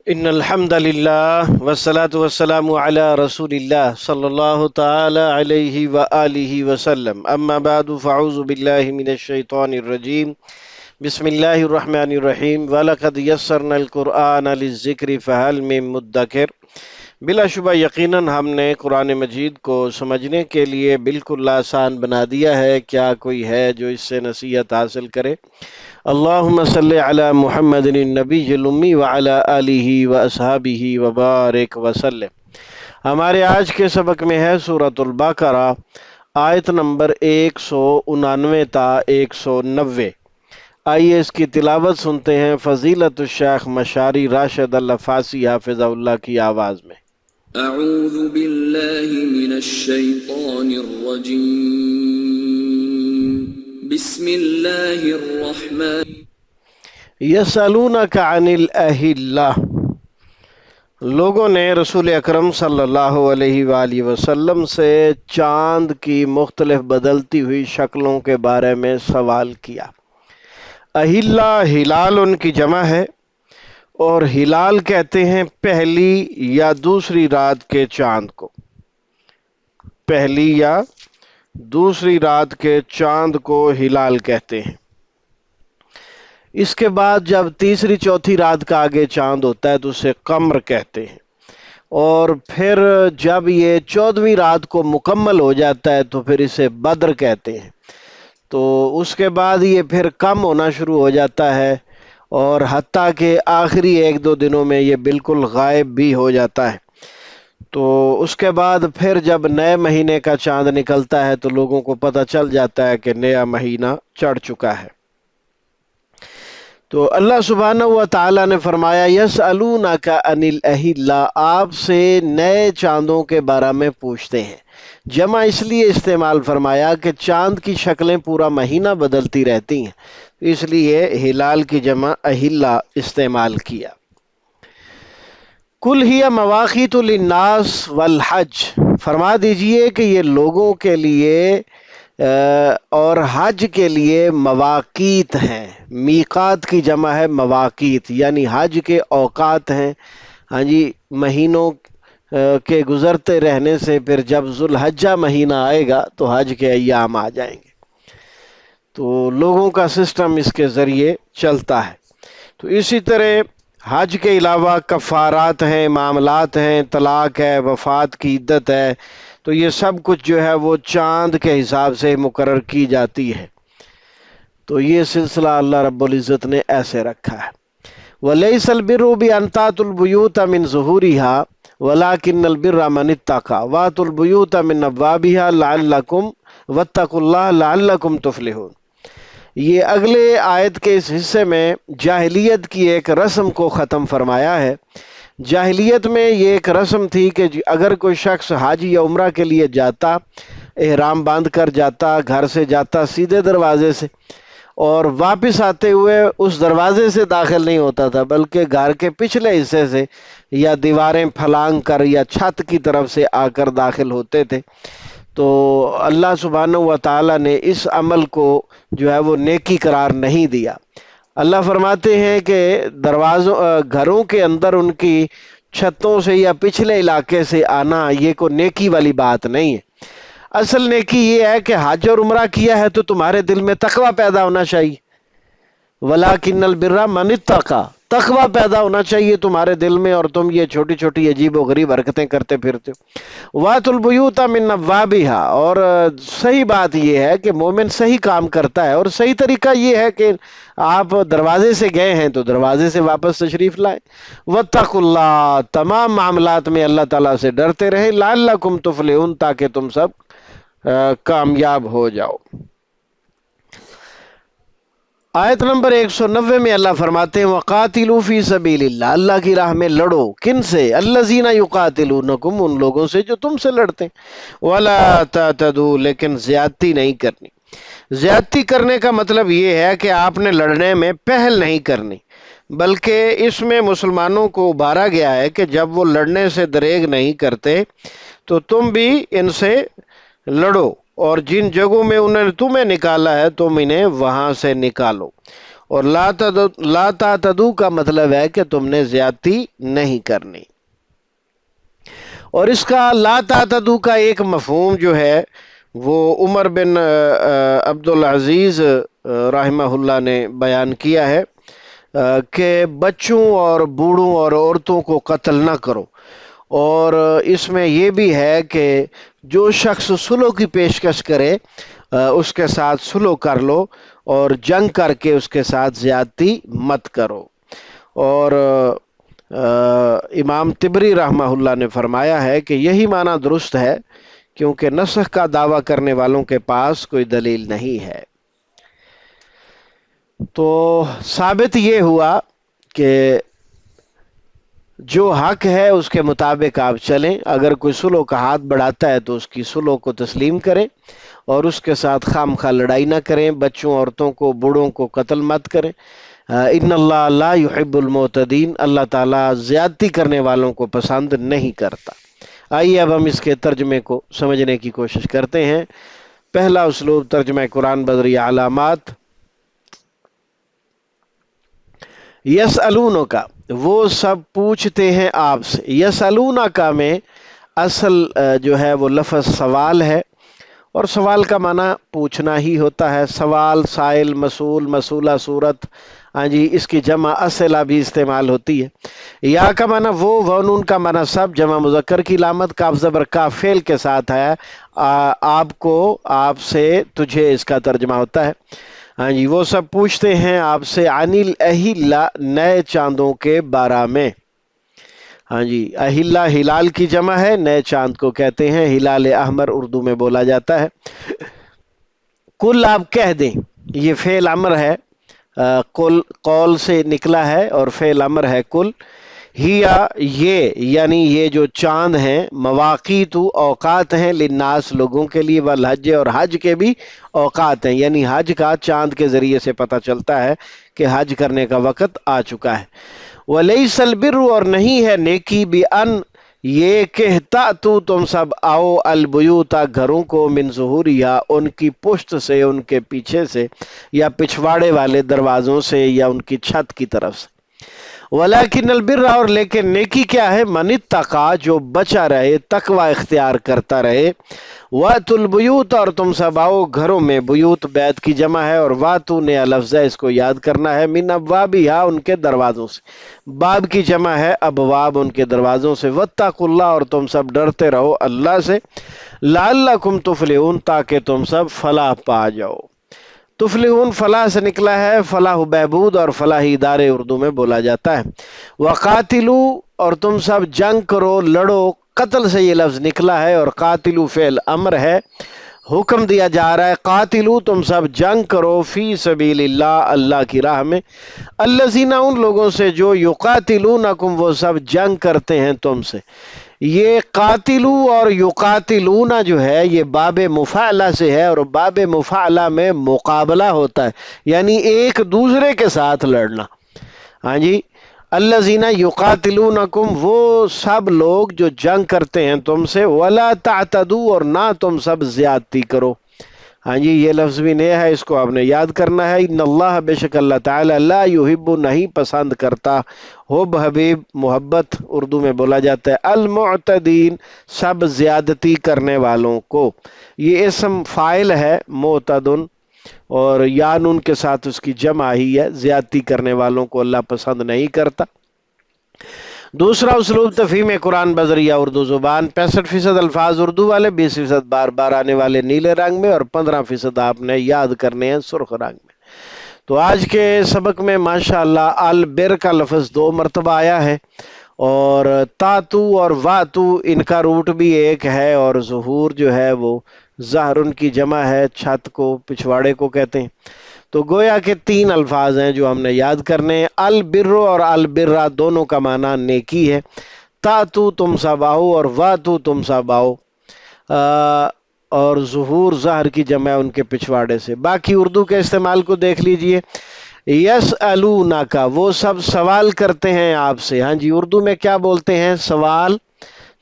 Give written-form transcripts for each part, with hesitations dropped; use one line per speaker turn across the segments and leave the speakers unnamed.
ان الحمد للہ والصلاة والسلام علی رسول اللہ صلی اللہ تعالی علیہ وآلہ وسلم اما بعد فاعوذ باللہ من الشیطان الرجیم بسم اللہ الرحمن الرحیم وَلَقَدْ يَسَّرْنَا الْقُرْآنَ لِلذِّكْرِ فَهَلْ مِن مُدَّكِرٍ۔ بلا شبہ یقیناً ہم نے قرآن مجید کو سمجھنے کے لیے بالکل آسان بنا دیا ہے، کیا کوئی ہے جو اس سے نصیحت حاصل کرے؟ اللہم صلی علی محمد النبی الامی وعلی آلہ واصحابہ وبارک وسلم۔ ہمارے آج کے سبق میں ہے سورۃ البقرہ، آیت نمبر 199 تا 190۔ آئیے اس کی تلاوت سنتے ہیں فضیلت الشیخ مشاری راشد اللہ فاسی حافظہ اللہ کی آواز میں۔
اعوذ باللہ من الشیطان الرجیم، بسم اللہ الرحمن۔
یسألونک عن الاہلہ، لوگوں نے رسول اکرم صلی اللہ علیہ وآلہ وسلم سے چاند کی مختلف بدلتی ہوئی شکلوں کے بارے میں سوال کیا۔ اہلہ ہلال ان کی جمع ہے، اور ہلال کہتے ہیں پہلی یا دوسری رات کے چاند کو۔ پہلی یا دوسری رات کے چاند کو ہلال کہتے ہیں۔ اس کے بعد جب تیسری چوتھی رات کا آگے چاند ہوتا ہے تو اسے قمر کہتے ہیں، اور پھر جب یہ 14ویں رات کو مکمل ہو جاتا ہے تو پھر اسے بدر کہتے ہیں۔ تو اس کے بعد یہ پھر کم ہونا شروع ہو جاتا ہے، اور حتیٰ کہ آخری 1-2 دنوں میں یہ بالکل غائب بھی ہو جاتا ہے۔ تو اس کے بعد پھر جب نئے مہینے کا چاند نکلتا ہے تو لوگوں کو پتہ چل جاتا ہے کہ نیا مہینہ چڑھ چکا ہے۔ تو اللہ سبحانہ و تعالیٰ نے فرمایا یسألونک عن الاہلہ، آپ سے نئے چاندوں کے بارے میں پوچھتے ہیں۔ جمع اس لیے استعمال فرمایا کہ چاند کی شکلیں پورا مہینہ بدلتی رہتی ہیں، اس لیے ہلال کی جمع اہلہ استعمال کیا۔ قل ہی مواقیت للناس والحج، فرما دیجئے کہ یہ لوگوں کے لیے اور حج کے لیے مواقیت ہیں۔ میقات کی جمع ہے مواقیت، یعنی حج کے اوقات ہیں۔ ہاں جی، مہینوں کے گزرتے رہنے سے پھر جب ذوالحجہ مہینہ آئے گا تو حج کے ایام آ جائیں گے، تو لوگوں کا سسٹم اس کے ذریعے چلتا ہے۔ تو اسی طرح حج کے علاوہ کفارات ہیں، معاملات ہیں، طلاق ہے، وفات کی عدت ہے، تو یہ سب کچھ جو ہے وہ چاند کے حساب سے مقرر کی جاتی ہے۔ تو یہ سلسلہ اللہ رب العزت نے ایسے رکھا ہے۔ وَلَيْسَ الْبِرُّ بِأَن تَأْتُوا الْبُيُوتَ مِن ظُهُورِهَا وَلَكِنَّ الْبِرَّ مَنِ اتَّقَىٰ وَأْتُوا الْبُيُوتَ مِنْ أَبْوَابِهَا لَعَلَّكُمْ وَاتَّقُوا اللَّهَ لَعَلَّكُمْ تُفْلِحُونَ۔ یہ اگلے آیت کے اس حصے میں جاہلیت کی ایک رسم کو ختم فرمایا ہے۔ جاہلیت میں یہ ایک رسم تھی کہ اگر کوئی شخص حج یا عمرہ کے لیے جاتا، احرام باندھ کر جاتا، گھر سے جاتا سیدھے دروازے سے، اور واپس آتے ہوئے اس دروازے سے داخل نہیں ہوتا تھا، بلکہ گھر کے پچھلے حصے سے یا دیواریں پھلانگ کر یا چھت کی طرف سے آ کر داخل ہوتے تھے۔ تو اللہ سبحانہ و تعالیٰ نے اس عمل کو جو ہے وہ نیکی قرار نہیں دیا۔ اللہ فرماتے ہیں کہ گھروں کے اندر ان کی چھتوں سے یا پچھلے علاقے سے آنا یہ کوئی نیکی والی بات نہیں ہے۔ اصل نیکی یہ ہے کہ حج اور عمرہ کیا ہے تو تمہارے دل میں تقوی پیدا ہونا چاہیے۔ وَلَكِنَّ الْبِرَّ مَنِ اتَّقَىٰ، تقوی پیدا ہونا چاہیے تمہارے دل میں، اور تم یہ چھوٹی چھوٹی عجیب و غریب حرکتیں کرتے پھرتے ہو۔ وَأْتُوا الْبُيُوتَ مِنْ أَبْوَابِهَا، اور صحیح بات یہ ہے کہ مومن صحیح کام کرتا ہے، اور صحیح طریقہ یہ ہے کہ آپ دروازے سے گئے ہیں تو دروازے سے واپس تشریف لائیں۔ وَاتَّقُوا اللَّهَ، تمام معاملات میں اللہ تعالیٰ سے ڈرتے رہیں، لَعَلَّكُمْ تُفْلِحُونَ، تاکہ تم سب کامیاب ہو جاؤ۔ آیت نمبر 190 میں اللہ فرماتے ہیں وَقَاتِلُوا فِي سَبِيلِ اللَّهِ، اللہ کی راہ میں لڑو۔ کن سے؟ الَّذِينَ يُقَاتِلُونَكُمْ، ان لوگوں سے جو تم سے لڑتے ہیں۔ وَلَا تَعْتَدُوا، لیکن زیادتی نہیں کرنی۔ زیادتی کرنے کا مطلب یہ ہے کہ آپ نے لڑنے میں پہل نہیں کرنی، بلکہ اس میں مسلمانوں کو ابھارا گیا ہے کہ جب وہ لڑنے سے دریغ نہیں کرتے تو تم بھی ان سے لڑو، اور جن جگہوں میں انہوں نے تمہیں نکالا ہے تم انہیں وہاں سے نکالو۔ اور لا تعتدو کا مطلب ہے کہ تم نے زیادتی نہیں کرنی. اور اس کا لا تعتدو کا ایک مفہوم جو ہے وہ عمر بن عبدالعزیز رحمہ اللہ نے بیان کیا ہے کہ بچوں اور بوڑھوں اور عورتوں کو قتل نہ کرو. اور اس میں یہ بھی ہے کہ جو شخص صلح کی پیشکش کرے اس کے ساتھ صلح کر لو اور جنگ کر کے اس کے ساتھ زیادتی مت کرو. اور امام طبری رحمہ اللہ نے فرمایا ہے کہ یہی معنی درست ہے کیونکہ نسخ کا دعویٰ کرنے والوں کے پاس کوئی دلیل نہیں ہے. تو ثابت یہ ہوا کہ جو حق ہے اس کے مطابق آپ چلیں. اگر کوئی صلح کا ہاتھ بڑھاتا ہے تو اس کی صلح کو تسلیم کریں اور اس کے ساتھ خام خواہ لڑائی نہ کریں. بچوں عورتوں کو بوڑھوں کو قتل مت کریں. ان اللہ لا يحب المعتدین، اللہ تعالیٰ زیادتی کرنے والوں کو پسند نہیں کرتا. آئیے اب ہم اس کے ترجمے کو سمجھنے کی کوشش کرتے ہیں. پہلا اسلوب ترجمہ قرآن بدری علامات. یسألون کا، وہ سب پوچھتے ہیں آپ سے. یسألون کا میں اصل جو ہے وہ لفظ سوال ہے اور سوال کا معنی پوچھنا ہی ہوتا ہے. سوال، سائل، مسئول، مسئولہ صورت، ہاں جی اس کی جمع اسئلہ بھی استعمال ہوتی ہے. یا کا معنی وہ نون کا معنی سب، جمع مذکر کی علامت، کاف زبر کا فعل کے ساتھ ہے. آپ کو، آپ سے، تجھے اس کا ترجمہ ہوتا ہے. ہاں جی وہ سب پوچھتے ہیں آپ سے عن الاہلہ، نئے چاندوں کے بارے میں. ہاں جی اہلہ ہلال کی جمع ہے، نئے چاند کو کہتے ہیں. ہلال احمر اردو میں بولا جاتا ہے. کل آپ کہہ دیں، یہ فعل امر ہے، کل قول سے نکلا ہے اور فعل امر ہے کل. ہیا یہ، یعنی یہ جو چاند ہیں، مواقیت اوقات ہیں، للناس لوگوں کے لیے، والحج اور حج کے بھی اوقات ہیں. یعنی حج کا چاند کے ذریعے سے پتہ چلتا ہے کہ حج کرنے کا وقت آ چکا ہے. وَلَيْسَ الْبِرُّ، اور نہیں ہے نیکی، بِأَن یہ کہ تَأْتُوا تم سب آؤ، الْبُيُوتَ گھروں کو، مِن ظُهُورِهَا ان کی پشت سے، ان کے پیچھے سے، یا پچھواڑے والے دروازوں سے، یا ان کی چھت کی طرف سے. ولیکن البر، اور لیکن نیکی کیا ہے، من اتقا جو بچا رہے، تقوی اختیار کرتا رہے. وَأْتُوا الْبُيُوتَ اور تم سب آؤ گھروں میں. بیوت بیت کی جمع ہے اور واتو نیا لفظ ہے، اس کو یاد کرنا ہے. من ابوابہا ان کے دروازوں سے، باب کی جمع ہے ابواب، ان کے دروازوں سے. واتقوا اللہ اور تم سب ڈرتے رہو اللہ سے. لعلکم تفلحون تاکہ تم سب فلاح پا جاؤ. تفلحون فلاح سے نکلا ہے، فلاح و بہبود اور فلاحی ادارے اردو میں بولا جاتا ہے. وقاتلو اور تم سب جنگ کرو، لڑو. قتل سے یہ لفظ نکلا ہے اور قاتلو فعل امر ہے، حکم دیا جا رہا ہے. قاتلو تم سب جنگ کرو، فی سبیل اللہ اللہ کی راہ میں. الذین ان لوگوں سے جو یقاتلونکم وہ سب جنگ کرتے ہیں تم سے. یہ قاتلو اور یقاتلون جو ہے یہ باب مفاعلہ سے ہے اور باب مفاعلہ میں مقابلہ ہوتا ہے، یعنی ایک دوسرے کے ساتھ لڑنا. ہاں جی الذین یقاتلونکم وہ سب لوگ جو جنگ کرتے ہیں تم سے. ولا تعتدوا اور نہ تم سب زیادتی کرو. ہاں جی یہ لفظ بھی نیا ہے، اس کو آپ نے یاد کرنا ہے. ان اللہ بے شک اللہ تعالی لا یحب نہیں پسند کرتا، حب حبیب محبت اردو میں بولا جاتا ہے، المعتدین سب زیادتی کرنے والوں کو. یہ اسم فاعل ہے معتدن اور یا نون کے ساتھ اس کی جمع ہی ہے. زیادتی کرنے والوں کو اللہ پسند نہیں کرتا. دوسرا اسلوب تفہیم قرآن بذریعہ اردو زبان. 65% الفاظ اردو والے، 20% بار بار آنے والے نیلے رنگ میں اور 15% آپ نے یاد کرنے ہیں سرخ رنگ میں. تو آج کے سبق میں ماشاءاللہ البر کا لفظ 2 مرتبہ آیا ہے اور تاتو اور واتو ان کا روٹ بھی ایک ہے اور ظہور جو ہے وہ ظہر ان کی جمع ہے، چھت کو پچھواڑے کو کہتے ہیں. تو گویا کہ 3 الفاظ ہیں جو ہم نے یاد کرنے ہیں. البر اور البرہ دونوں کا معنی نیکی ہے. تاتو تم سب آؤ اور واتو تم سب آؤ، اور ظہور ظہر کی جمع ان کے پچھواڑے سے. باقی اردو کے استعمال کو دیکھ لیجئے. یسألونک وہ سب سوال کرتے ہیں آپ سے. ہاں جی اردو میں کیا بولتے ہیں؟ سوال،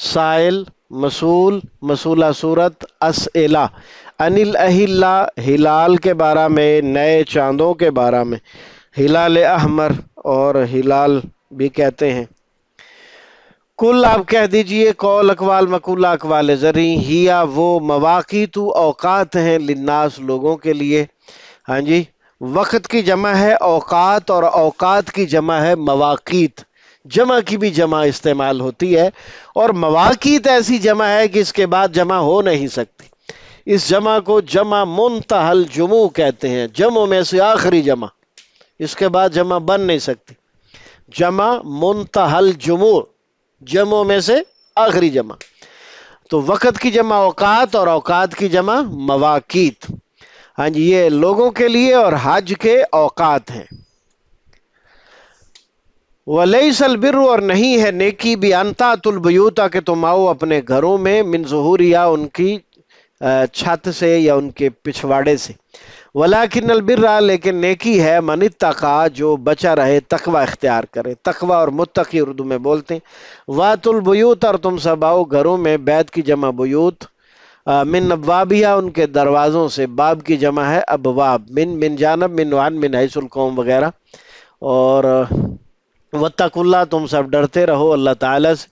سائل، مسئول، مسئولہ صورت، اسئلہ. ان الاہلہ ہلال کے بارے میں، نئے چاندوں کے بارے میں. ہلال احمر اور ہلال بھی کہتے ہیں۔ کل آپ کہہ دیجئے قول اقوال مقولہ اقوال زرعی ہیا وہ مواقیت اوقات ہیں للناس لوگوں کے لیے۔ ہاں جی، وقت کی جمع ہے اوقات اور اوقات کی جمع ہے مواقیت، جمع کی بھی جمع استعمال ہوتی ہے، اور مواقیت ایسی جمع ہے کہ اس کے بعد جمع ہو نہیں سکتی۔ اس جمع کو جمع منتہی الجموع کہتے ہیں، جمع میں سے آخری جمع، اس کے بعد جمع بن نہیں سکتی۔ جمع منتہی الجموع، جمع میں سے آخری جمع۔ تو وقت کی جمع اوقات اور اوقات کی جمع مواقیت۔ ہاں جی، یہ لوگوں کے لیے اور حج کے اوقات ہیں۔ وَلَيْسَ الْبِرُّ اور نہیں ہے نیکی بِأَن تَأْتُوا الْبُيُوتَ کہ تم آؤ اپنے گھروں میں من ظہورہا ان کی چھت سے یا ان کے پچھواڑے سے، وَلَكِنَّ الْبِرَّ لیکن نیکی ہے من اتقى جو بچا رہے تقوی اختیار کرے۔ تقوی اور متقی اردو میں بولتے ہیں۔ وَأْتُوا الْبُيُوتَ اور تم سب آؤ گھروں میں، بیت کی جمع بیوت، من ابوابها ان کے دروازوں سے، باب کی جمع ہے ابواب، من جانب، من وعن، من حیث القوم وغیرہ۔ اور واتقوا اللہ تم سب ڈرتے رہو اللہ تعالیٰ سے،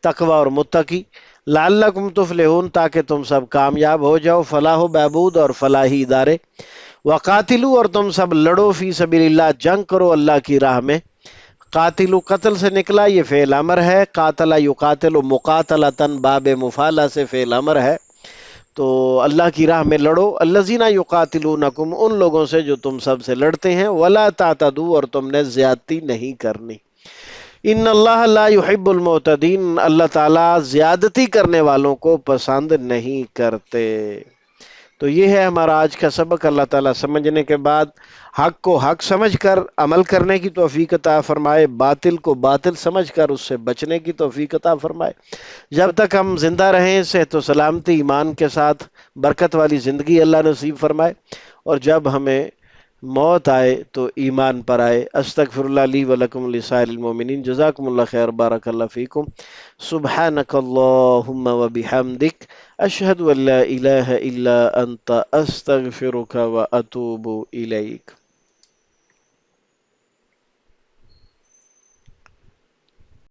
تقوی اور متقی، لعلکم تفلحون تاکہ تم سب کامیاب ہو جاؤ، فلاح و بہبود اور فلاحی ادارے۔ وقاتلو اور تم سب لڑو فی سبیل اللہ جنگ کرو اللہ کی راہ میں۔ قاتلو قتل سے نکلا، یہ فعل امر ہے، قاتل یقاتل مقاتلتن باب مفعلہ سے فعل امر ہے، تو اللہ کی راہ میں لڑو۔ الذین یقاتلونکم ان لوگوں سے جو تم سب سے لڑتے ہیں، ولا تعتدوا اور تم نے زیادتی نہیں کرنی۔ ان اللہ لا يحب المعتدین اللہ تعالیٰ زیادتی کرنے والوں کو پسند نہیں کرتے۔ تو یہ ہے ہمارا آج کا سبق۔ اللہ تعالیٰ سمجھنے کے بعد حق کو حق سمجھ کر عمل کرنے کی توفیق عطا فرمائے، باطل کو باطل سمجھ کر اس سے بچنے کی توفیق عطا فرمائے۔ جب تک ہم زندہ رہیں صحت و سلامتی ایمان کے ساتھ برکت والی زندگی اللہ نصیب فرمائے، اور جب ہمیں موت آئے تو ایمان پر آئے۔ استغفر اللہ لی ولکم لسائر المومنین۔ جزاکم اللہ خیر، بارک اللہ فیکم۔ سبحانک اللہم وبحمدک، اشہد ان لا الہ الا انت، استغفرک واتوب الیک۔